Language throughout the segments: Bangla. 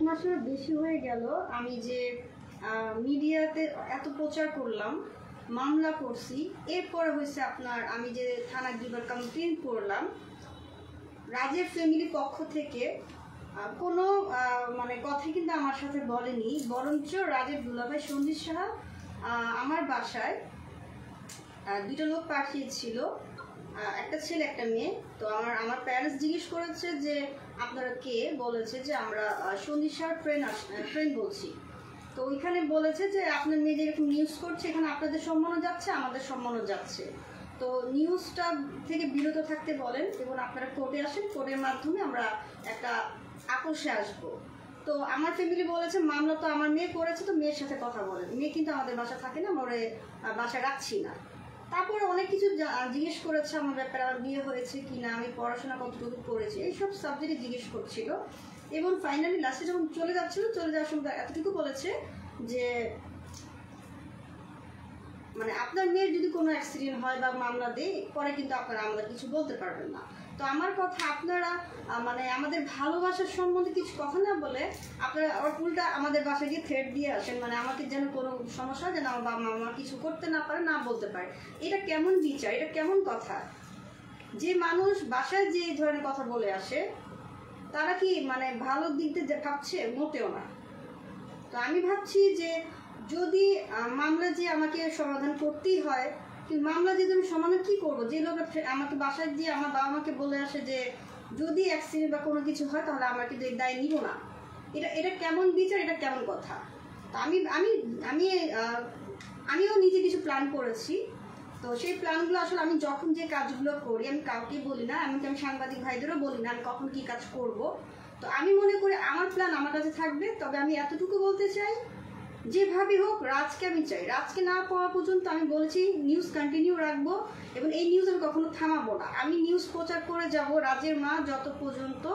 মাসের বেশি হয়ে গেল আমি যে মিডিয়াতে এত প্রচার করলাম, মামলা করছি, এরপরে হয়েছে আপনার আমি যে থানায় দুবার কমপ্লেন করলাম, রাজের ফ্যামিলি পক্ষ থেকে কোনো মানে কথাই কিন্তু আমার সাথে বলেনি, বরঞ্চ রাজের দুলাভাই সঞ্জিত সাহা আমার বাসায় দুটো লোক পাঠিয়েছিল, একটা ছেলে একটা মেয়ে। তো আমার প্যারেন্টস জিজ্ঞেস করেছে যে আপনারা কে, বলেছে যে আমরা সঞ্জিত সাহার ফ্রেন্ড বলছি। তো ওইখানে বলেছে যে আপনার মেয়ে যেরকম নিউজ করছে এখানে আপনাদের সম্মানও যাচ্ছে, আমাদের সম্মানও যাচ্ছে, তো নিউজটা থেকে বিরত থাকতে বলেন এবং আপনারা কোর্টে আসেন, কোর্টের মাধ্যমে আমরা একটা আপোষে আসব। তো আমার ফ্যামিলি বলেছে মামলা তো আমার মেয়ে করেছে, তো মেয়ের সাথে কথা বলেন, মেয়ে কিন্তু আমাদের বাসা থাকে না, আমরা বাসা রাখছি না। তারপরে অনেক কিছু জিজ্ঞেস করেছে আমার ব্যাপারে, আমার বিয়ে হয়েছে কিনা, আমি পড়াশোনা কতটুকু করেছি, এইসব সাবজেক্টে জিজ্ঞেস করছিল। এবং ফাইনালি লাস্টে যখন চলে যাওয়ার সময় এতটুকু বলেছে যে মানে আপনার মেয়ের যদি কোনো অ্যাক্সিডেন্ট হয় বা মামলা দেয় পরে কিন্তু আপনারা আমাদের কিছু বলতে পারবেন না। তো আমার কথা, আপনারা মানে আমাদের ভালোবাসার সম্বন্ধে কিছু কথা না বলে আপনারা উল্টা আমাদের বাসায় গিয়ে থ্রেট দিয়ে আসেন, মানে আমাকে যেন কোনো সমস্যা যেন আমার বাবা মা কিছু করতে না পারে, না বলতে পারে। এটা কেমন বিচার, এটা কেমন কথা? যে মানুষ বাসায় যে ধরনের কথা বলে আসে তারা কি মানে ভালো দিক দিয়ে ভাবছে? মোটেও না। তো আমি ভাবছি যে যদি মামলা যে আমাকে সমাধান করতেই হয়, কিন্তু মামলা যদি আমি সমাধান কী করবো? যে লোক আমাকে বাসায় দিয়ে আমার বাবা মাকে বলে আসে যে যদি অ্যাক্সিডেন্ট বা কোনো কিছু হয় তাহলে আমাকে দায় নিব না, এটা কেমন বিচার, এটা কেমন কথা? তো আমিও নিজে কিছু প্ল্যান করেছি। তো সেই প্ল্যানগুলো আসলে আমি যখন যে কাজগুলো করি আমি কাউকে বলি না, এমনকি আমি সাংবাদিক ভাইদেরও বলি না আমি কখন কী কাজ করব। তো আমি মনে করি আমার প্ল্যান আমার কাছে থাকবে। তবে আমি এতটুকু বলতে চাই, যেভাবে হোক রাজকে আমি চাই, রাজকে না পাওয়া পর্যন্ত আমি বলেছি নিউজ কন্টিনিউ রাখবো এবং এই নিউজ আমি কখনো থামাবো না। আমি নিউজ প্রচার করে যাব রাজের মা যত পর্যন্ত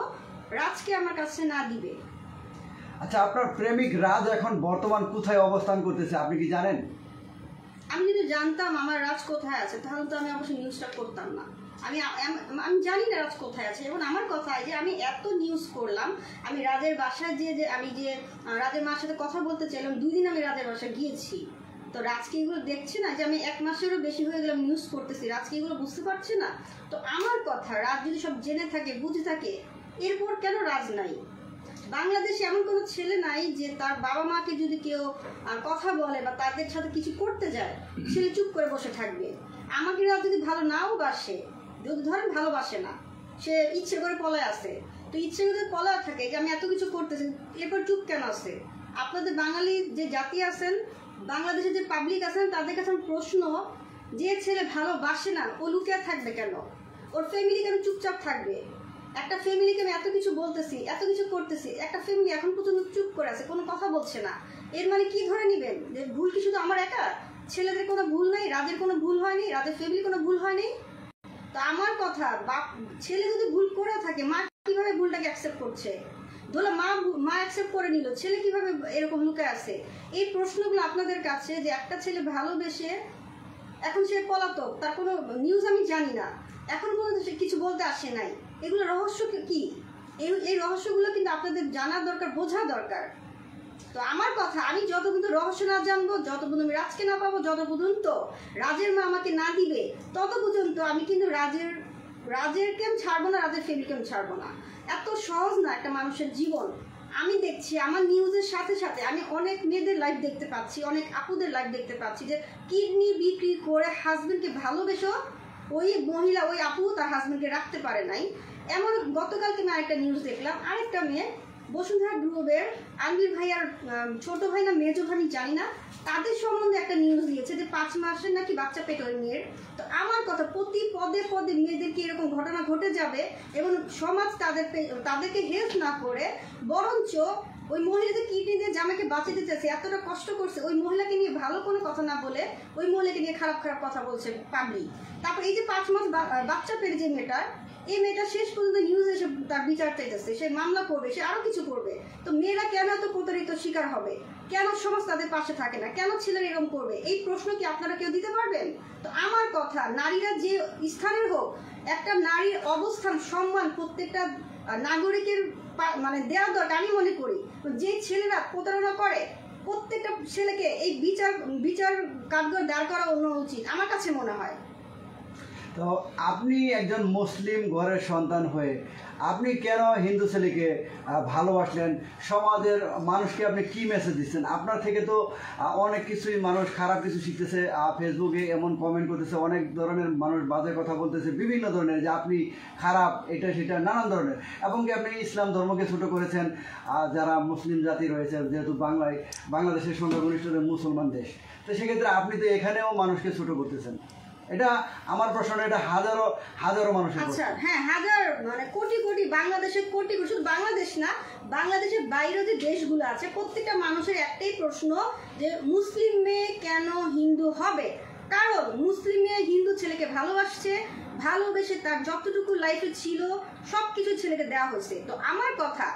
রাজকে আমার কাছে না দিবে। আচ্ছা, আপনার প্রেমিক রাজ এখন বর্তমান কোথায় অবস্থান করতেছে আপনি কি জানেন? আমি যদি জানতাম আমার রাজ কোথায় আছে তাহলে তো আমি অবশ্যই নিউজটা করতাম না। আমি জানি না রাজ কোথায় আছে। এবং আমার কথা যে আমি এত নিউজ করলাম, আমি রাজের বাসায় আমি যে রাজের মার সাথে কথা বলতে চাইলাম, 2 দিন আমি রাজের বাসায় গিয়েছি। তো রাজকে এগুলো দেখছে না যে আমি 1 মাসেরও বেশি হয়ে গেলাম নিউজ করতেছি, রাজকে এগুলো বুঝতে পারছে না? তো আমার কথা, রাজ যদি সব জেনে থাকে বুঝে থাকে, এরপর কেন রাজ নাই? বাংলাদেশে এমন কোনো ছেলে নাই যে তার বাবা মাকে যদি কেউ কথা বলে বা তাদের সাথে কিছু করতে যায় ছেলে চুপ করে বসে থাকবে। আমাকে রাজ যদি ভালো নাও বাসে, যদি ধরেন ভালোবাসে না, সে ইচ্ছে করে পলায় আসে, তো ইচ্ছে করে পলায় থাকে যে আমি এত কিছু করতেছি, এরপর চুপ কেন আছে? আপনাদের বাঙালি যে জাতি আছেন, বাংলাদেশের যে পাবলিক আছেন, তাদের কাছে প্রশ্ন, যে ছেলে ভালোবাসে না ও লুকিয়ে থাকবে কেন? ওর ফ্যামিলি কেন চুপচাপ থাকবে? একটা ফ্যামিলিকে আমি এত কিছু বলতেছি, এত কিছু করতেছি, একটা ফ্যামিলি এখন পর্যন্ত চুপ করে আছে, কোনো কথা বলছে না। এর মানে কি ধরে নেবেন যে ভুল কি শুধু আমার একা? ছেলেদের কোনো ভুল নেই, রাজের কোনো ভুল হয়নি, রাজের ফ্যামিলি কোনো ভুল হয়নি? তো আমার কথা, ছেলে যদি ভুল করে থাকে মা কিভাবে ভুলটাকে অ্যাকসেপ্ট করছে? ধরো মা অ্যাকসেপ্ট করে নিল, ছেলে কিভাবে এরকম লুকে আছে? এই প্রশ্নগুলো আপনাদের কাছে, যে একটা ছেলে ভালোবেসে এখন সে পলাতক, তার কোনো নিউজ আমি জানি না, এখন পর্যন্ত সে কিছু বলতে আসে নাই, এগুলো রহস্য কি? এই রহস্যগুলো কিন্তু আপনাদের জানার দরকার, বোঝা দরকার। তো আমার কথা, আমি যত পর্যন্ত রহস্য না জানবো, যত পর্যন্ত আমি রাজকে না পাবো, যত পর্যন্ত রাজের মা আমাকে না দিবে, তত পর্যন্ত আমি কিন্তু রাজেরকে আমি ছাড়বো না, রাজের ফ্যামিলিকে আমি ছাড়বো না। এত সহজ না একটা মানুষের জীবন। আমি দেখছি আমার নিউজের সাথে সাথে আমি অনেক মেয়েদের লাইভ দেখতে পাচ্ছি, অনেক আপুদের লাইভ দেখতে পাচ্ছি যে কিডনি বিক্রি করে হাজবেন্ডকে ভালোবেসো ওই মহিলা, ওই আপু তার হাজবেন্ডকে রাখতে পারে নাই। এমন গতকালকে আমি আরেকটা নিউজ দেখলাম, আরেকটা মেয়ে বসুন্ধরা গ্রুপের আনবির ভাই আর ছোট ভাই না মেজো ভাই আমি জানি না, তাদের সম্বন্ধে একটা নিউজ দিয়েছে যে 5 মাসের নাকি বাচ্চা পেট ওই মেয়ের। তো আমার কথা, প্রতি পদে পদে মেয়েদেরকে এরকম ঘটনা ঘটে যাবে এবং সমাজ তাদেরকে হেল্প না করে, বরঞ্চ ওই মহিলাদের কিডনি দিয়ে জামাইকে বাঁচাতে চাইছে, এতটা কষ্ট করছে, ওই মহিলাকে নিয়ে ভালো কোনো কথা না বলে ওই মহিলাকে নিয়ে খারাপ খারাপ কথা বলছে পাবলিক। তারপর এই যে 5 মাস বাচ্চা পেটে যে মেয়েটার, এই মেয়েটা শেষ পর্যন্ত নিউজ এসে তার বিচার চাইতেছে, সে মামলা করবে, সে আরো কিছু করবে। তো মেয়েরা কেন এত প্রতারিত শিকার হবে? কেন সমাজ তাদের পাশে থাকে না? কেন ছেলেরা এরকম করবে? এই প্রশ্ন কি আপনারা কেউ দিতে পারবেন? তো আমার কথা, নারীরা যে স্থানের হোক, একটা নারীর অবস্থান, সম্মান প্রত্যেকটা নাগরিকের মানে দেওয়া দরকার আমি মনে করি। যে ছেলেরা প্রতারণা করে প্রত্যেকটা ছেলেকে এই বিচার কাঠগড় দাঁড় করা উচিত আমার কাছে মনে হয়। তো আপনি একজন মুসলিম ঘরের সন্তান হয়ে আপনি কেন হিন্দু ছেলেকে ভালোবাসলেন? সমাজের মানুষকে আপনি কি মেসেজ দিচ্ছেন? আপনার থেকে তো অনেক কিছুই মানুষ খারাপ কিছু শিখতেছে, ফেসবুকে এমন কমেন্ট করতেছে, অনেক ধরনের মানুষ বাজে কথা বলতেছে, বিভিন্ন ধরনের, যে আপনি খারাপ, এটা সেটা নানান ধরনের। এবং কি আপনি ইসলাম ধর্মকে ছোটো করেছেন, যারা মুসলিম জাতি রয়েছে, যেহেতু বাংলাদেশের সঙ্গে ঘনিষ্ঠ মুসলমান দেশ, তো সেক্ষেত্রে আপনি তো এখানেও মানুষকে ছোটো করতেছেন। এটা আমার প্রশ্ন, এটা হাজারো হাজারো মানুষের প্রশ্ন। আচ্ছা হ্যাঁ, হাজার মানে কোটি কোটি, বাংলাদেশের কোটি কোটি, শুধু বাংলাদেশ না, বাংলাদেশের বাইরে যে দেশগুলো আছে প্রত্যেকটা মানুষের একটাই প্রশ্ন যে মুসলিম মেয়ে কেন হিন্দু হবে? কারণ মুসলিম মেয়ে হিন্দু ছেলেকে ভালোবেসে তার যতটুকু লাইফে ছিল সব কিছু ছেলেকে দেওয়া হয়েছে। তো আমার কথা,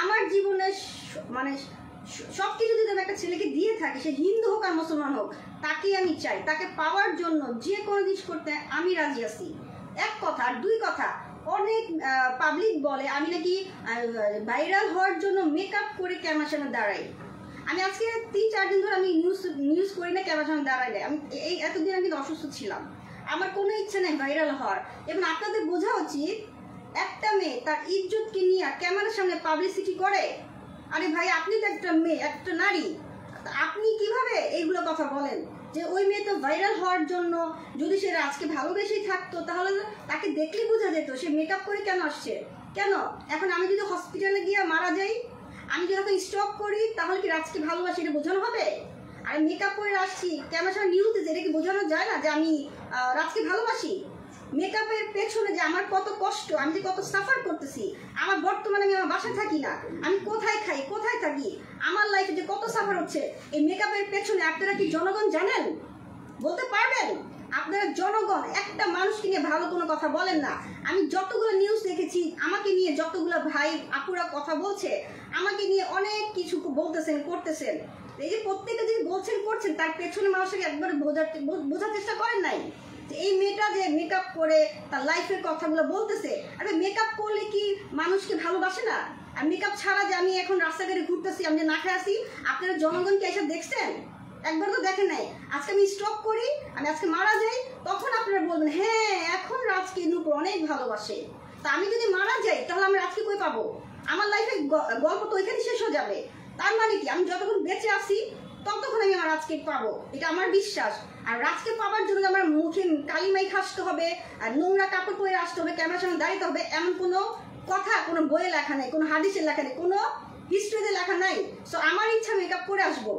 আমার জীবনে মানে সব কিছু যদি আমি একটা ছেলেকে দিয়ে থাকি, সে হিন্দু হোক আর মুসলমান হোক, তাকে আমি চাই, তাকে পাওয়ার জন্য যে কোনো জিনিস করতে আমি রাজি আছি। এক কথা। আর দুই কথা, অনেক পাবলিক বলে আমি নাকি ভাইরাল হওয়ার জন্য মেকআপ করে ক্যামেরার সামনে দাঁড়াই। আমি আজকে 3-4 দিন ধরে আমি নিউজ করি না, ক্যামেরার সামনে দাঁড়াইলে। আমি এতদিন আমি কিন্তু অসুস্থ ছিলাম, আমার কোনো ইচ্ছা নেই ভাইরাল হওয়ার। এবং আপনাদের বোঝা উচিত, একটা মেয়ে তার ইজ্জতকে নিয়ে ক্যামেরার সামনে পাবলিসিটি করে। আরে ভাই, আপনি তো একটা মেয়ে, একটা নারী, আপনি কিভাবে এইগুলো কথা বলেন? যে ওই মেয়ে তো ভাইরাল হওয়ার জন্য, যদি সে আজকে ভালোবেসেই থাকতো তাহলে তাকে দেখলেই বোঝা যেত সে মেকআপ করে কেন আসছে। কেন এখন আমি যদি হসপিটালে গিয়ে মারা যাই, আমি যখন স্ট্রোক করি, তাহলে কি রাজকে ভালোবাসি এটা বোঝানো হবে? আর মেকআপ করে আসছি ক্যামেরার নিউজে, এটা কি বোঝানো যায় না যে আমি রাজকে ভালোবাসি? মেকআপের পেছনে যে আমার কত কষ্ট, আমি যে কত সাফার করতেছি, আমার বর্তমানে আমি আমার বাসায় থাকি না, আমি কোথায় খাই, কোথায় থাকি, আমার লাইফে যে কত সাফার হচ্ছে এই মেকআপের পেছনে, আপনারা কি জনগণ জানেন? বলতে পারবেন? আপনারা জনগণ একটা মানুষকে নিয়ে ভালো কোনো কথা বলেন না। আমি যতগুলো নিউজ দেখেছি, আমাকে নিয়ে যতগুলো ভাই আপুরা কথা বলছে, আমাকে নিয়ে অনেক কিছু বলতেছেন, করতেছেন। এই যে প্রত্যেকে যদি বলছেন করছেন, তার পেছনে মানুষকে একবারে বোঝার চেষ্টা করেন নাই যে এই মেয়েটা যে মেকআপ করে তার লাইফের কথাগুলো বলতেছে। আরে মেকআপ করলে কি মানুষকে ভালোবাসে না? আর মেকআপ ছাড়া যে আমি এখন রাস্তাঘাটে ঘুরতেছি, আমি যে না খেয়ে আসি, আপনারা জনগণকে এসে দেখছেন? একবার তো দেখেন নাই। আজকে আমি স্ট্রোক করি, আমি আজকে মারা যাই, তখন আপনারা বলবেন হ্যাঁ এখন রাজকে নূপুর অনেক ভালোবাসে। তা আমি যদি মারা যাই তাহলে আমি রাজকে কই পাবো? আমার লাইফের গল্প তো ওইখানে শেষ হয়ে যাবে। তার মানে কি, আমি যতক্ষণ বেঁচে আছি ততক্ষণ আমি আমার রাজকে পাবো, এটা আমার বিশ্বাস। আর রাজকে পাওয়ার জন্য আমার মুখে কালিমাই খাসতে হবে, আর নোংরা কাপড় পরে আসতে হবে, ক্যামেরার সামনে দাঁড়াতে হবে, এমন কোনো কথা কোনো বইয়ে লেখা নেই, কোনো হাদিসে লেখা নেই, কোনো হিস্ট্রিতে লেখা নাই। সো আমার ইচ্ছা মেকআপ করে আসবো,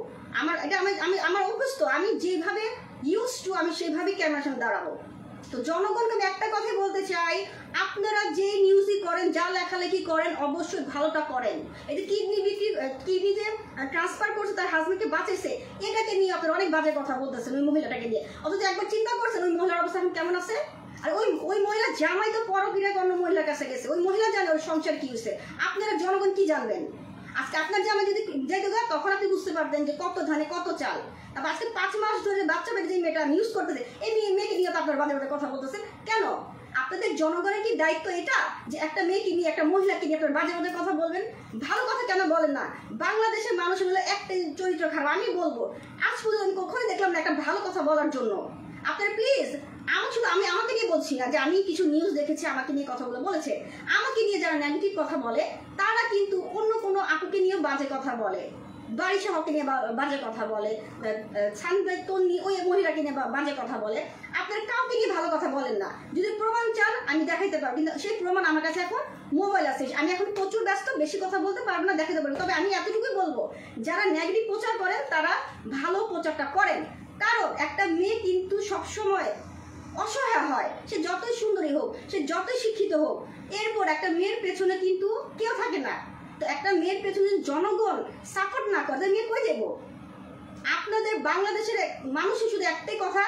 আমার অভ্যস্ত, আমি যেভাবে ইউজ টু আমি সেইভাবেই ক্যামেরার সামনে দাঁড়াবো। তো জনগণকে আমি একটা কথাই বলতে চাই, আপনারা যে নিউজই করেন, যা লেখালেখি করেন, অবশ্যই ভালোটা করেন। এই যে কিডনি যে ট্রান্সফার করছে, তার হাজবেন্ডকে বাঁচাইছে, এটাকে নিয়ে আপনারা অনেক বাজে কথা বলতেছেন ওই মহিলাটাকে নিয়ে। অথচ একবার চিন্তা করছেন ওই মহিলার অবস্থা এখন কেমন আছে? আর ওই মহিলা জামাই তো পরক্রিয়া অন্য মহিলার কাছে গেছে, ওই মহিলা জানে ওর সংসার কি হয়েছে। আপনারা জনগণ কি জানবেন? আজকে আপনার জামাই যদি যেতে যায়, তখন আপনি বুঝতে পারবেন যে কত ধানে কত চাল। তারপর আজকে 5 মাস ধরে বাচ্চা বেড়ে যে মেয়েটা নিউজ করতেছে, এই মেয়েকে নিয়ে তো আপনার বাজে বাজে কথা বলতেছেন কেন? আপনাদের জনগণের কি দায়িত্ব এটা যে একটা মেয়েকে নিয়ে, একটা মহিলাকে নিয়ে আপনার বাজে বাজে কথা বলবেন? ভালো কথা কেন বলেন না? বাংলাদেশের মানুষগুলো একটা চরিত্র খারাপ, আমি বলবো আজ পর্যন্ত আমি কখনোই দেখলাম না একটা ভালো কথা বলার জন্য। আপনারা প্লিজ, আমি আমাকে নিয়ে বলছি না যে আমি কিছু নিউজ দেখেছি আমাকে নিয়ে কথাগুলো বলেছে, আমাকে নিয়ে যারা নেগেটিভ কথা বলে তারা কিন্তু অন্য কোনো আপুকে নিয়েও বাজে কথা বলে, বারিশা হকে নিয়ে বাজে কথা বলে, ছানবাই তন্নি ওই মহিলাকে নিয়ে বাজে কথা বলে। আপনারা কাউকে নিয়ে ভালো কথা বলেন না। যদি প্রমাণ চান আমি দেখাইতে পারবো, কিন্তু সেই প্রমাণ আমার কাছে এখন মোবাইল আছে। আমি এখন প্রচুর ব্যস্ত, বেশি কথা বলতে পারবো না, দেখাতে পারবো। তবে আমি এতটুকুই বলবো, যারা নেগেটিভ প্রচার করেন তারা ভালো প্রচারটা করেন। কারণ একটা মেয়ে কিন্তু সবসময় অসহায় হয়, সে যতই সুন্দরী হোক, সে যতই শিক্ষিত হোক, এরপর একটা মেয়ের পেছনে কিন্তু কেউ থাকে না। তো একটা মেয়ের পেছনে জনগণ সাপোর্ট না করে, মেয়ে কই দেব? আপনাদের বাংলাদেশের মানুষই শুধু একটাই কথা,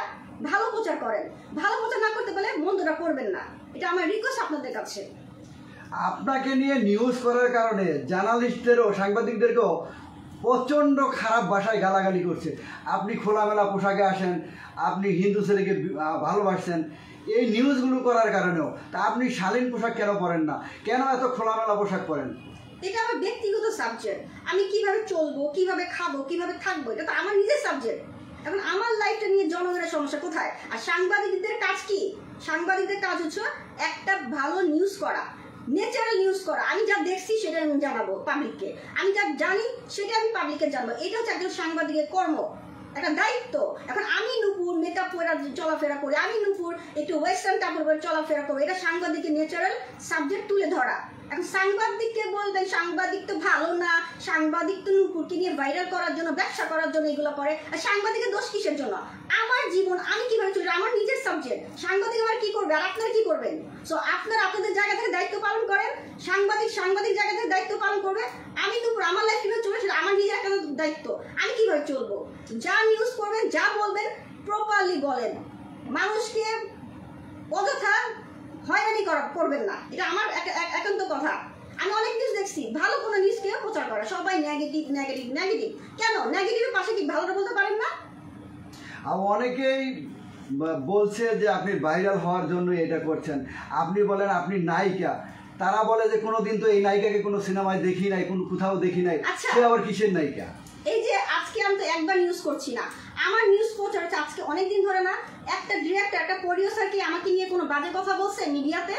ভালো প্রচার করেন। ভালো প্রচার না করতে পারলে মন্দটা করবেন না, এটা আমার রিকোয়েস্ট আপনাদের কাছে। আপনাকে নিয়ে নিউজ করার কারণে জার্নালিস্টদেরও, সাংবাদিকদেরকেও প্রচণ্ড খারাপ ভাষায় গালাগালি করছে। আপনি খোলামেলা পোশাকে আসেন, আপনি হিন্দু ছেলেকে ভালোবাসছেন, এই নিউজগুলো করার কারণেও। তা আপনি শালীন পোশাক কেন পরেন না? কেন এত খোলামেলা পোশাক পরেন? এটা আমার ব্যক্তিগত সাবজেক্ট। আমি কিভাবে চলবো, কিভাবে খাবো, কিভাবে থাকবো, এটা তো আমার নিজের সাবজেক্ট। এখন আমার লাইফটা নিয়ে জনগণের সমস্যা কোথায়? আর সাংবাদিকদের কাজ কি? সাংবাদিকদের কাজ হচ্ছে একটা ভালো নিউজ করা, ন্যাচারাল নিউজ করা। আমি যা দেখছি সেটা আমি জানাবো পাবলিককে, আমি যা জানি সেটা আমি পাবলিককে জানাবো। এটা হচ্ছে একজন সাংবাদিকের কর্ম, একটা দায়িত্ব। এখন আমি নূপুর মেকআপ পরে চলাফেরা করি, আমি নূপুর একটু ওয়েস্টার্ন কাপড় পরে চলাফেরা করবো, এটা সাংবাদিকের ন্যাচারাল সাবজেক্ট তুলে ধরা। এখন সাংবাদিককে বলবেন সাংবাদিক তো ভালো না, সাংবাদিক তো নূপুরকে নিয়ে ভাইরাল করার জন্য, ব্যবসা করার জন্য এগুলো করে। আর সাংবাদিকের দোষ কিসের জন্য? আমার জীবন আমি কিভাবে চলি, আমার নিজের সাবজেক্ট। সাংবাদিক আমার কি করবে আর আপনারা কি করবেন? সো আপনারা আপনাদের জায়গা থেকে দায়িত্ব পালন করেন, সাংবাদিক সাংবাদিক জায়গা থেকে দায়িত্ব পালন করবে। আমি নূপুর আমার লাইফ কিভাবে চলে সেটা আমার নিজের একটা দায়িত্ব। আমি কিভাবে চলবো, যা নিউজ করবেন, যা বলবেন প্রপারলি বলেন। মানুষকে অযথা হয়রানি করবেন না, এটা আমার একান্ত কথা। আমি অনেক নিউজ দেখছি, ভালো কোনো নিউজকে প্রচার করে সবাই নেগেটিভ নেগেটিভ নেগেটিভ। কেন নেগেটিভের পাশে কি ভালোটা বলতে পারেন না? অনেকেই বলছে যে আপনি ভাইরাল হওয়ার জন্য এটা করছেন। আপনি বলেন আপনি নায়িকা, তারা বলে যে কোনোদিন তো এই নায়িকাকে কোনো সিনেমায় দেখি নাই, কোনো কোথাও দেখি নাই, সে আবার কিসের নায়িকা? এই যে আজকে আমি তো একবার নিউজ করছি না, আমার নিউজ প্রচার হচ্ছে আজকে অনেকদিন ধরে না। একটা ডিরেক্টর, একটা প্রডিউসার কি আমাকে নিয়ে কোনো বাজে কথা বলছে মিডিয়াতে?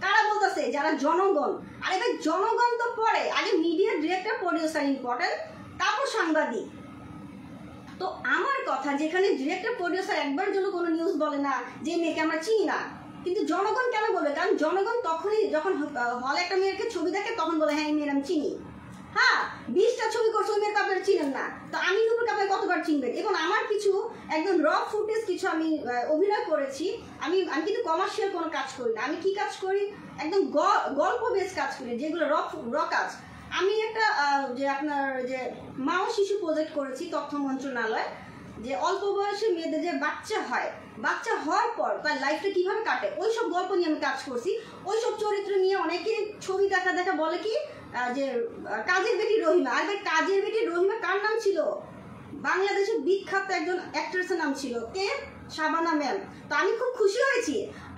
কারা বলতেছে? যারা জনগণ। আরে ভাই জনগণ তো পরে, আগে মিডিয়া ডিরেক্টর প্রডিউসার ইম্পর্টেন্ট, তারপর সাংবাদিক। তো আমার কথা, যেখানে ডিরেক্টর প্রডিউসার একবার জন্য কোনো নিউজ বলে না যে মেয়েকে আমরা চিনি না, কিন্তু জনগণ কেন বলবে? কারণ জনগণ তখনই যখন হলে একটা মেয়েকে ছবি দেখে তখন বলে হ্যাঁ এই মেয়ের আমি চিনি। হ্যাঁ 20টা ছবি করছে ওই মেয়েকে আপনারা চিনেন না, তো আমি নূপুরকে আপনারা কতবার চিনবেন? এবং আমার কিছু একদম র ফুটেজ কিছু আমি অভিনয় করেছি। আমি কিন্তু কমার্শিয়াল কোনো কাজ করি না। আমি কি কাজ করি? একদম গল্প বেস কাজ করি, যেগুলো র কাজ। আমি একটা যে আপনার যে মা ও শিশু প্রজেক্ট করেছি তথ্য মন্ত্রণালয়, যে অল্প বয়সে মেয়েদের যে বাচ্চা হয়, বাচ্চা হওয়ার পর তার লাইফটা কিভাবে কাটে, ওইসব গল্প নিয়ে আমি কাজ করছি। ওইসব চরিত্র নিয়ে অনেকে ছবি দেখা দেখা বলে কি যে কাজের বেটি রহিমা। আর ভাই কাজের বেটি রহিমা কার নাম ছিল? বাংলাদেশের বিখ্যাত একজন অ্যাক্ট্রেসের নাম ছিল, কে? শাবানা ম্যাম। তো আমি খুব খুশি হয়েছি।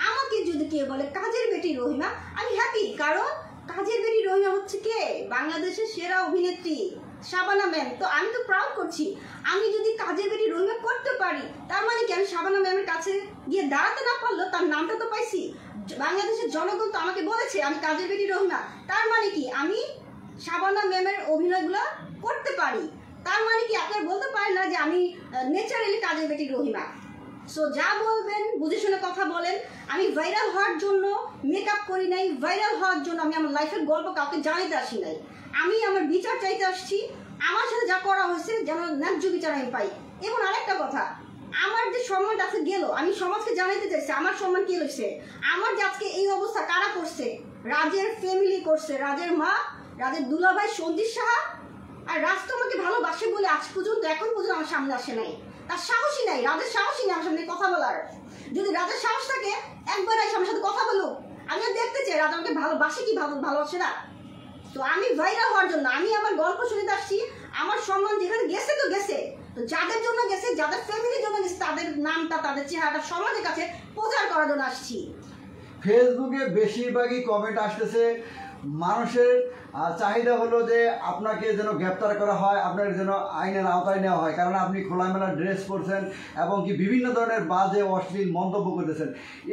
আমাকে যদি কেউ বলে কাজের বেটি রহিমা, আমি হ্যাপি, কারণ কাজের বেটি রহিমা হচ্ছে কে? বাংলাদেশের সেরা অভিনেত্রী শাবানা ম্যাম। তো আমি তো প্রাউড করছি। আমি যদি কাজের বেটি রহিমা করতে পারি, তার মানে কি আমি শাবানা ম্যামের কাছে গিয়ে দাঁড়াতে না পারলেও তার নামটা তো পাইছি। বাংলাদেশের জনগণ তো আমাকে বলেছে আমি কাজের বেটি রহিমা, তার মানে কি আমি শাবানা ম্যামের অভিনয়গুলো করতে পারি। তার মানে কি আপনারা বলতে পারেন না যে আমি ন্যাচারালি কাজের বেটি রহিমা। সো যা বলবেন বুঝে শুনে কথা বলেন। আমি ভাইরাল হওয়ার জন্য মেকআপ করি নাই, ভাইরাল হওয়ার জন্য আমি আমার লাইফের গল্প কাউকে জানাইতে আসি নাই। আমি আমার বিচার চাইতে আসছি। আমার সাথে যা করা হয়েছে যেন ন্যায্য বিচার আমি পাই। এবং আরেকটা কথা, আমার যে সম্মানটা আজকে গেল, আমি সমাজকে জানাইতে চাইছি আমার সম্মান কি হয়েছে। আমার যে আজকে এই অবস্থা কারা করছে? রাজের ফ্যামিলি করছে, রাজের মা, রাজের দুলাভাই সঞ্জিত সাহা। আর রাজ তো আমাকে ভালোবাসে বলে আজ পর্যন্ত এখন পর্যন্ত আমার সামনে আসে নাই, তার সাহসই নাই, রাজের সাহসই নেই আমার সামনে কথা বলার। যদি রাজের সাহস থাকে একবার এসে আমার সাথে কথা বলুক, আমিও দেখতে চাই রাজ আমাকে ভালোবাসে কি ভালোবাসে না। তো আমি ভাইরাল হওয়ার জন্য আমি আমার গল্প শুনতে আসছি। আমার সম্মান যেখানে গেছে তো গেছে, তো যাদের জন্য গেছে, যাদের ফ্যামিলির জন্য গেছে, তাদের নামটা তাদের চেহারাটা সমাজের কাছে প্রচার করার জন্য আসছি। ফেসবুকে বেশিরভাগই কমেন্ট আসতেছে, মানুষের চাহিদা হলো যে আপনাকে যেন গ্রেপ্তার করা হয়, আপনার যেন আইনের আওতায় নেওয়া হয়, কারণ আপনি খোলামেলা ড্রেস পরছেন এবং কি বিভিন্ন ধরনের বাজে অশ্লীল মন্তব্য করতেছেন।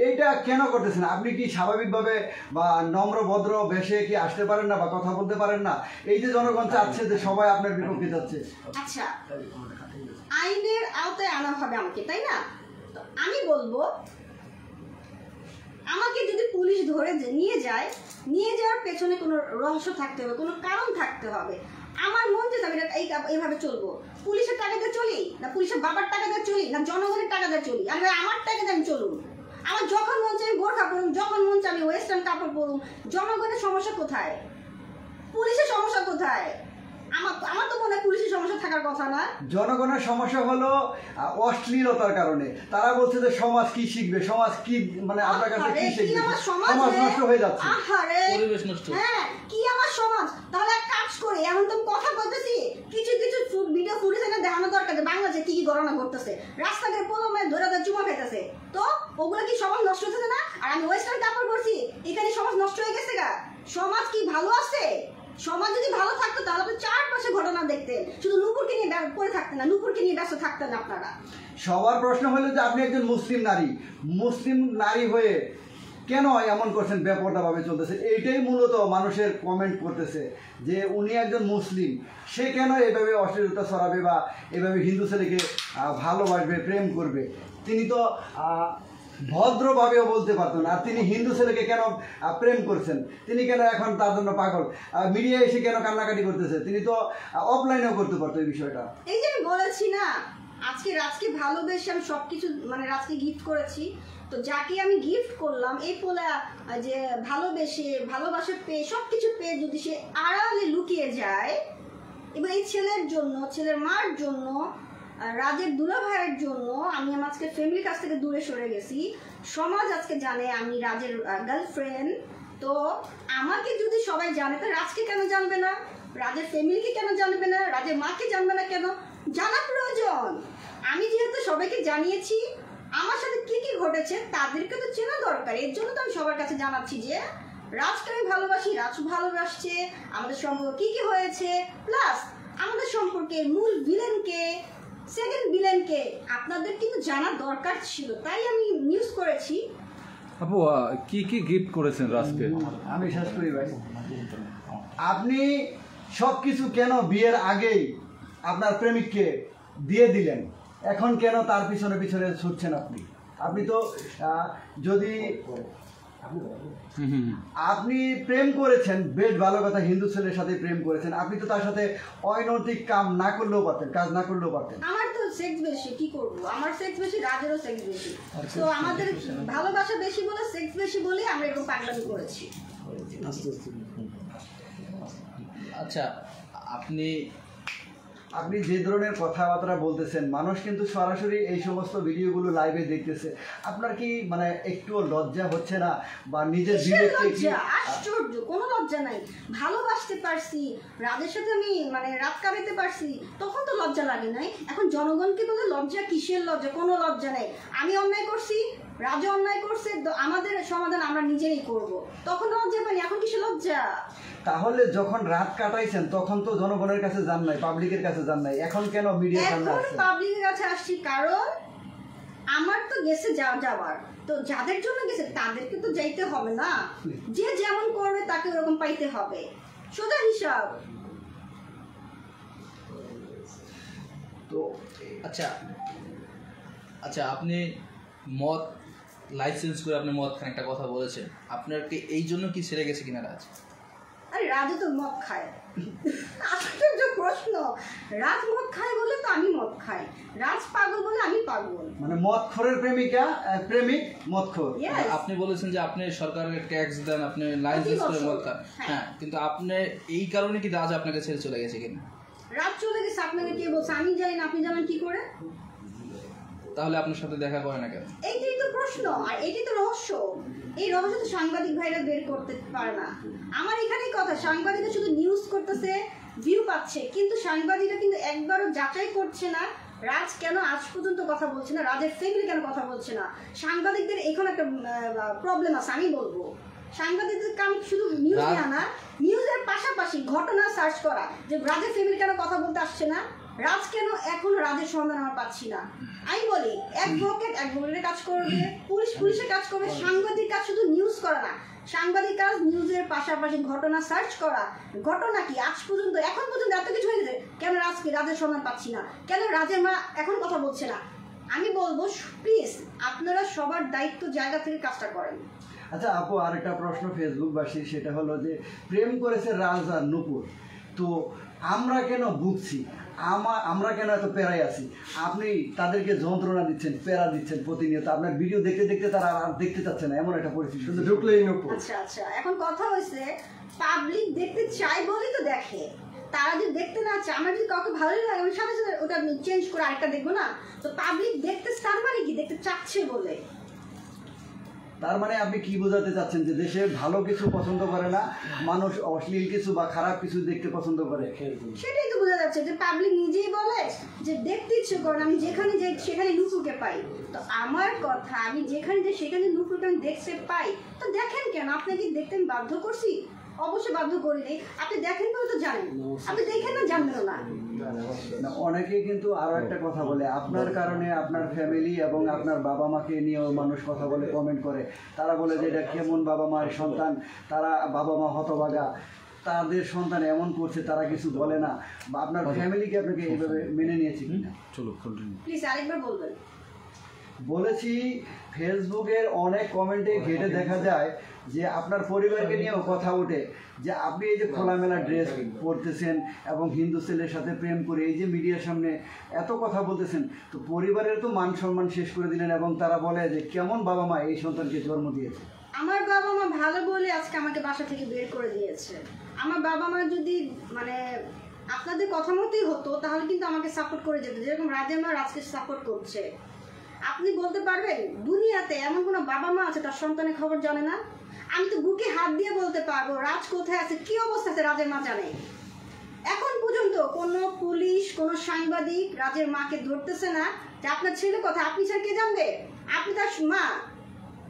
এইটা কেন করতেছেন? আপনি কি স্বাভাবিকভাবে বা নম্র ভদ্র বেশে কি আসতে পারেন না বা কথা বলতে পারেন না? এই যে জনগণ চাচ্ছে যে সবাই আপনার বিপক্ষে যাচ্ছে। আচ্ছা, আইনের আওতায় আনা হবে আমাকে, তাই না? তো আমি বলবো আমাকে যদি পুলিশ ধরে নিয়ে যায়, নিয়ে যাওয়ার পেছনে কোনো রহস্য থাকতে হবে, কোনো কারণ থাকতে হবে। আমার মন যে আমি এইভাবে চলবো, পুলিশের টাকা দিয়ে চলি না পুলিশের বাবার টাকা দিয়ে চলি না জনগণের টাকা দিয়ে চলি? আর আমার টাকা দিয়ে আমি চলুন। আমার যখন মন চাই বোরখা পড়ুন, যখন মন চাই আমি ওয়েস্টার্ন কাপড় পরুন। জনগণের সমস্যা কোথায়? পুলিশের সমস্যা কোথায়? আমার তো মনে হয় পুলিশের সমস্যা থাকার কথা না। জনগণের সমস্যা হলো অশ্লীলতার কারণে। তারা বলছে যে সমাজ কি শিখবে, সমাজ কি মানে আপনার কাছে কি শিখবে, সমাজ নষ্ট হয়ে যাচ্ছে, পরিবেশ নষ্ট। হ্যাঁ কি আমার সমাজ? তাহলে এক কাজ করি, এখন তো কথা বলতেছি, কিছু কিছু ভিডিও ফুটেজ এনে দেখানো দরকার যে বাংলাদেশে কি কি ঘটনা ঘটতেছে। রাস্তাঘাটে প্রথমে ধরে ধরে চুমা খাইতেছে, তো ওগুলো কি সমাজ নষ্ট হতেছে না? আর আমি ওয়েস্টার্ন কাপড় পরছি, এখানে সমাজ নষ্ট হয়ে গেছে গা? সমাজ কি ভালো আছে? সমাজ যদি ভালো থাকতো তাহলে আপনি চারপাশে ঘটনা দেখতেন, শুধু নূপুরকে নিয়ে পড়ে থাকতেন না, নূপুরকে নিয়ে ব্যস্ত থাকতেন না আপনারা। সবার প্রশ্ন হলো যে আপনি একজন মুসলিম নারী হয়ে কেন এমন করছেন, বেপরোয়াভাবে চলতেছে, এইটাই মূলত মানুষের কমেন্ট করতেছে যে উনি একজন মুসলিম, সে কেন এভাবে অশ্লীলতা ছড়াবে বা এভাবে হিন্দু ছেলেকে ভালোবাসবে, প্রেম করবে। তিনি তো ভদ্রভাবেও বলতে পারতেন, আর তিনি হিন্দু ছেলেকে কেন প্রেম করছেন, তিনি কেন এখন তার জন্য পাগল, মিডিয়া এসে কেন কান্নাকাটি করতেছে, তিনি তো অফলাইনেও করতে পারতো এই বিষয়টা। এই যে আমি বলেছি না, আজকে রাজকে ভালোবেসে আমি সবকিছু মানে রাজকে গিফট করেছি, তো যাকে আমি গিফট করলাম এই পোলা যে ভালোবাসা পেয়ে সবকিছু পেয়ে যদি সে আড়ালে লুকিয়ে যায়, এবং এই ছেলের জন্য, ছেলের মার জন্য, রাজের দুলা ভাইয়ের জন্য আমি আমার আজকে ফ্যামিলির কাছ থেকে দূরে সরে গেছি। সমাজ আজকে জানে আমি রাজের গার্লফ্রেন্ড, তো আমাকে যদি সবাই জানে তো রাজকে কেন জানবে না, রাজের ফ্যামিলিকে কেন জানবে না, রাজের মাকে জানবে না কেন? জানা প্রয়োজন। আমি যেহেতু সবাইকে জানিয়েছি আমার সাথে কি কি ঘটেছে, তাদেরকে তো চেনা দরকার। এর জন্য তো আমি সবার কাছে জানাচ্ছি যে রাজকে আমি ভালোবাসি, রাজ ভালোবাসছে, আমাদের সম্পর্ক কি কি হয়েছে, প্লাস আমাদের সম্পর্কে মূল ভিলেনকে, সেকেন্ড ভিলেনকে আপনাদের কিন্তু জানা দরকার ছিল, তাই আমি নিউজ করেছি। আপু কি কি গিফট করেছেন রাজকে? আমি শেষ করি ভাই। আপনি সব কিছু কেন বিয়ের আগেই আপনার প্রেমিককে দিয়ে দিলেন, এখন কেন তার পিছনে পিছনে ছুটছেন আপনি? আপনি তো যদি আপনি প্রেম করেছেন, বেশ ভালো কথা, হিন্দু ছেলের সাথে প্রেম করেছেন, আপনি তো তার সাথে অনৈতিক কাজ না করলেও পারতেন। আমার তো সেক্স বেশি, কি করব, আমার সেক্স বেশি, রাজেরও সেক্স বেশি, তো আমাদের ভালোবাসা বেশি বলে সেক্স বেশি বলে আমরা এরকম পাগলামি করেছি। আচ্ছা, আপনি যে ধরনের কথাবার্তা বলতেছেন, মানুষ কিন্তু সরাসরি এই সমস্ত ভিডিওগুলো লাইভে দেখতেছে, আপনার কি মানে একটু লজ্জা হচ্ছে না? বা নিজের বিবেককে কি? আশ্চর্য, কোনো লজ্জা নাই। ভালোবাসতে পারছি, রাজের সাথে আমি মানে রাত কাটাতে পারছি, তখন তো লজ্জা লাগে নাই। এখন জনগণকে বলে লজ্জা, কিসের লজ্জা? কোনো লজ্জা নাই। আমি অন্যায় করছি, রাজা অন্যায় করছে, আমাদের সমাধান আমরা নিজেই করব, তখন লজ্জা পাইনি, এখন কিসের লজ্জা? তাহলে যখন রাত কাটাইছেন তখন তো জনগণের কাছে যান নাই, পাবলিকের কাছে যান নাই, এখন কেন মিডিয়ার সামনে আসছেন? এখন পাবলিকের কাছে আসছি কারণ আমার তো গেছে যাওয়ার, তো যাদের জন্য গেছে তাদেরকে তো যাইতে হবে না, যে যেমন করবে তাকে ওরকম পাইতে হবে, সোজা হিসাব। তো আচ্ছা, আপনি মদ লাইসেন্স করে আপনি মদ খান, একটা কথা বলেছেন, আপনার কি এই জন্য কি ছেড়ে গেছে কিনা রাজ? আরে রাজও তো মদ খায়, আশ্চর্য প্রশ্ন। রাজ মদ খায় বলে তো আমি মদ খাই, রাজ পাগল বলে আমি পাগল। মানে মদখোরের প্রেমিক মদখোর। আপনি বলেছেন যে আপনি সরকারের ট্যাক্স দেন, আপনি লাইসেন্স করে মদ খান, হ্যাঁ, কিন্তু আপনি এই কারণে কি রাজ আপনাকে ছেড়ে চলে গেছে কিনা? রাজ চলে গেছে আপনাকে কে বলছে? আমি জানি না, আপনি জানেন কি করে? তাহলে আপনার সাথে দেখা করে না কেন? এইটাই তো প্রশ্ন, আর এটাই তো রহস্য। এই রহস্য তো সাংবাদিক ভাইরা বের করতে পারে না। আমার এখানেই কথা, সাংবাদিকরা শুধু নিউজ করতেছে, ভিউ পাচ্ছে, কিন্তু সাংবাদিকরা কিন্তু একবারও যাচাই করছে না রাজ কেন আজ পর্যন্ত কথা বলছে না, রাজের ফ্যামিলি কেন কথা বলছে না। সাংবাদিকদের এখন একটা প্রবলেম আছে, আমি বলবো সাংবাদিকদের কাম শুধু নিউজ দেওয়া না, নিউজের পাশাপাশি ঘটনা সার্চ করা, যে রাজের ফ্যামিলি কেন কথা বলতে আসছে না, রাজ কেন এখনো রাজের সন্ধান আমরা পাচ্ছি না। আমি বলি অ্যাডভোকেটের কাজ করবে, পুলিশের কাজ করবে, সাংবাদিক কাজ শুধু নিউজ করা না, সাংবাদিক কাজ নিউজের পাশাপাশি ঘটনা সার্চ করা। ঘটনা কি আজ পর্যন্ত, এখন পর্যন্ত এত কিছু হয়ে গেছে, কেন রাজের সন্ধান পাচ্ছি না, কেন রাজের মা এখন কথা বলছে না? আমি বলবো প্লিজ আপনারা সবার দায়িত্ব জায়গা থেকে কাজটা করেন। আচ্ছা আপু, আরেকটা প্রশ্ন ফেসবুকবাসী, সেটা হলো যে প্রেম করেছে রাজ আর নূপুর, তো আমরা কেন ভুগছি, আমরা কেন এত পেরাই আছি? আপনি তাদেরকে যন্ত্রণা দিচ্ছেন, পেরা দিচ্ছেন প্রতিনিয়ত, আপনার ভিডিও দেখতে দেখতে তারা আর দেখতে চাচ্ছে না, এমন একটা পরিস্থিতি, শুধু ঢুকলেই নূপুর। আচ্ছা, এখন কথা হয়েছে পাবলিক দেখতে চাই বলেই তো দেখে, তারা যদি দেখতে না চায়, আমার যদি কাউকে ভালোই লাগে আমি সাথে সাথে ওটা চেঞ্জ করে আরেকটা দেখবো না, তো পাবলিক দেখতে তার মানে কি দেখতে চাচ্ছে বলে। তার মানে আপনি কি বোঝাতে চাচ্ছেন যে দেশে ভালো কিছু পছন্দ করে না, মানুষ অশ্লীল কিছু বা খারাপ কিছু দেখতে পছন্দ করে? সেটাই তো বোঝা যাচ্ছে যে পাবলিক নিজেই বলে যে দেখতে ইচ্ছে করে, আমি যেখানে যাই সেখানে নূপুরকে পাই, তো আমার কথা আমি যেখানে যাই সেখানে নূপুরকে আমি দেখতে পাই, তো দেখেন কেন? আপনাকে দেখতে আমি বাধ্য করছি? অবশ্যই বাধ্য করিনি। আপনি দেখেন বলে তো জানেন, আপনি দেখেন না জানবেন না। না, অনেকেই কিন্তু আরো একটা কথা বলে, আপনার কারণে আপনার ফ্যামিলি এবং আপনার বাবা মাকে নিয়েও মানুষ কথা বলে, কমেন্ট করে। তারা বলে যে এটা কেমন বাবা মার সন্তান, তারা বাবা মা হতভাগা, তাদের সন্তান এমন করছে, তারা কিছু বলে না। বা আপনার ফ্যামিলিকে আপনাকে এইভাবে মেনে নিয়েছে কিনা? চলো কন্টিনিউ। প্লিজ আরেকবার বলবেন। বলেছি ফেসবুকের অনেক কমেন্টে ঘেটে দেখা যায় যে আপনার পরিবারকে নিয়েও কথা ওঠে যে আপনি এই যে খোলামেলা ড্রেস পরতেছেন এবং হিন্দু ছেলের সাথে প্রেম করে এই যে মিডিয়ার সামনে এত কথা বলতেছেন, তো পরিবারের তো মান সম্মান শেষ করে দিলেন এবং তারা বলে যে কেমন বাবা মা এই সন্তানকে জন্ম দিয়েছে। আমার বাবা মা ভালো বলে আজকে আমাকে বাসা থেকে বের করে দিয়েছে। আমার বাবা মা যদি মানে আপনাদের কথা মতোই হতো তাহলে কিন্তু আমাকে সাপোর্ট করে যেত, যেরকম রাজের মা রাজকে সাপোর্ট করছে। আপনি বলতে পারবেন দুনিয়াতে এমন কোনো বাবা মা আছে তার সন্তানের খবর জানে না? আমি তো বুকে হাত দিয়ে বলতে পারবো রাজ কোথায় আছে, কি অবস্থা আছে রাজের মা জানে। এখন পর্যন্ত কোনো পুলিশ, কোনো সাংবাদিক রাজের মাকে ধরতেছে না যে আপনার ছেলে কোথায়, আপনি স্যার কে জানবে? আপনি তার মা।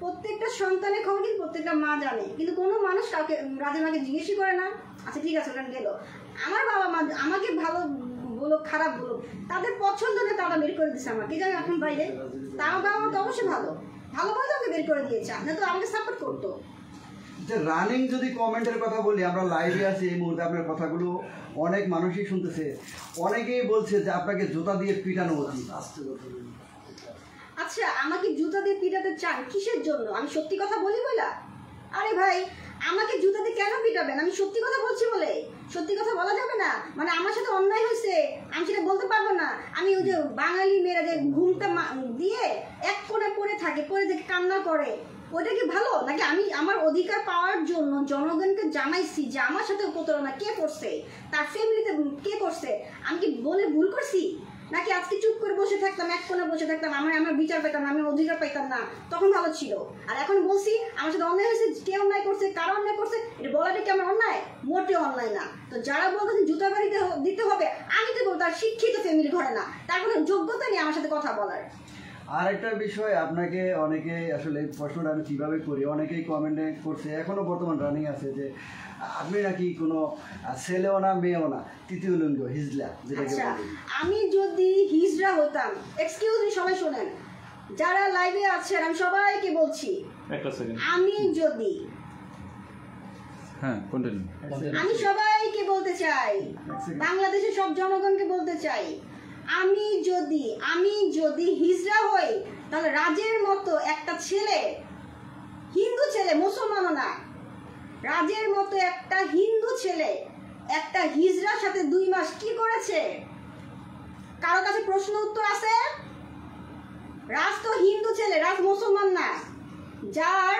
প্রত্যেকটা সন্তানের খবর কিন্তু প্রত্যেকটা মা জানে, কিন্তু কোনো মানুষ কাউকে রাজের মাকে জিজ্ঞেসই করে না। আচ্ছা ঠিক আছে, ওখানে গেল। আমার বাবা মা আমাকে ভালো বলো খারাপ বলো, তাদের পছন্দকে তারা বের করে দিচ্ছে আমাকে, জানি এখন বাইরে। তা আমার বাবা মা তো অবশ্যই ভালো ভালো আমাকে বের করে দিয়েছে, আপনি তো আমাকে সাপোর্ট করতো। যে রানিং যদি কমেন্টের কথা বলি, আমরা লাইভে আছি এই মুহূর্তে, আপনার কথাগুলো অনেক মানুষই শুনতেছে। অনেকেই বলছে যে আপনাকে জুতা দিয়ে পিটানো উচিত। আচ্ছা, আমাকে জুতা দিয়ে পিটাতে চান কিসের জন্য? আমি সত্যি কথা বলি বলা? আরে ভাই, আমাকে জুতা দিয়ে কেন পিটাবেন? আমি সত্যি কথা বলছি বলে। সত্যি কথা বলা যাবে না? মানে আমার সাথে অন্যায় হয়েছে আমি সেটা বলতে পারবো না? আমি ওই যে বাঙালি মেয়েরা যে ঘুমটা দিয়ে এক কোণে পড়ে থাকে, পড়ে দেখে কান্না করে, ওইটা কি ভালো? নাকি আমি আমার অধিকার পাওয়ার জন্য জনগণকে জানাইছি যে আমার সাথে প্রতারণা কে করছে, তার ফ্যামিলিতে কে করছে, আমি কি বলে ভুল করছি? নাকি আজকে চুপ করে বসে থাকতাম, এক কোণে বসে থাকতাম, আমার বিচার পেতাম না, আমি অধিকার পাইতাম না, তখন ভালো ছিল? আর এখন বলছি আমার সাথে অন্যায় হয়েছে, কে অন্যায় করছে, কারা অন্যায় করছে, এটা বলাটা কি আমার অন্যায়? মোটেও অন্যায় না। তো যারা বলতেছে জুতা বাড়ি দিতে হবে, আমি তো বলবো তার শিক্ষিত ফ্যামিলি ঘরে না, তার কোনো যোগ্যতা নেই আমার সাথে কথা বলার। আর একটা বিষয়, আপনাকে অনেকে আসলে প্রশ্নটা আমি কীভাবে করি, অনেকেই কমেন্টে করছে, এখনও বর্তমান রানিং আছে যে আপনি নাকি কোনো ছেলেও না মেয়েও না, তৃতীয় লিঙ্গ হিজলা যেটাকে আচ্ছা, বলি। আমি যদি হিজড়া হতাম, এক্সকিউজ মি, সবাই শোনেন, যারা লাইভে আছেন আমি সবাইকে বলছি, একটা সেকেন্ড। আমি যদি হ্যাঁ কন্টিনিউ। আমি সবাইকে বলতে চাই, বাংলাদেশের সব জনগণকে বলতে চাই, আমি যদি হিজড়া হই তাহলে রাজের মতো একটা ছেলে, হিন্দু ছেলে, মুসলমানও না, রাজের মতো একটা হিন্দু ছেলে একটা হিজড়ার সাথে 2 মাস কি করেছে? কারো কাছে প্রশ্ন উত্তর আছে? রাজ তো হিন্দু ছেলে, রাজ মুসলমান না। যার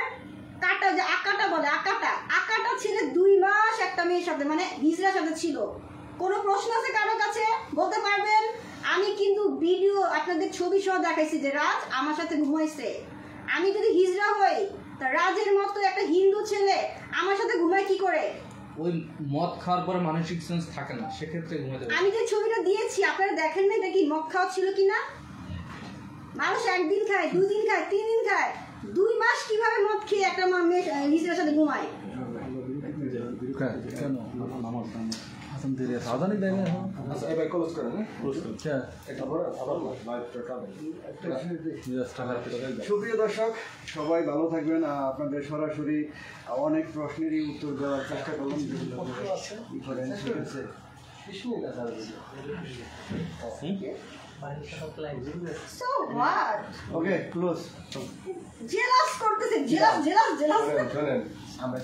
কাটা, যে আকাটা বলে, আকাটা ছেলে 2 মাস একটা মেয়ের সাথে, মানে হিজড়ার সাথে ছিল। কোনো প্রশ্ন আছে কারো কাছে? বলতে পারবেন? আমি কিন্তু ভিডিও আপনাদের ছবি সহ দেখাইছি যে রাজ আমার সাথে ঘুমাইছে। আমি যদি হিজড়া হই তা রাজের মতো একটা হিন্দু ছেলে আমার সাথে ঘুমায় কি করে? ওই মদ খাওয়ার পরে মানসিক সেন্স থাকে না, সেক্ষেত্রে ঘুমাতে পারে। আমি যে ছবিটা দিয়েছি আপনারা দেখেন না, এটা কি মদ খাওয়া ছিল কিনা? মানুষ 1 দিন খায়, 2 দিন খায়, 3 দিন খায়, 2 মাস কিভাবে মদ খেয়ে একটা মেয়ে হিজড়ার সাথে ঘুমায়? কেন হাসান দিলে সাধারণই দেয় না এখন। আচ্ছা এবার ক্লোজ করেন, হ্যাঁ? হ্যাঁ তারপরে আবার লাইভটা টানেন। সুপ্রিয় দর্শক, সবাই ভালো থাকবেন। আপনাদের সরাসরি অনেক প্রশ্নেরই উত্তর দেওয়ার চেষ্টা করলাম, যেগুলো ই করেন, ঠিক আছে? So what? Okay, close. Jealous করতেছে, জেলাস। শোনেন, আমরা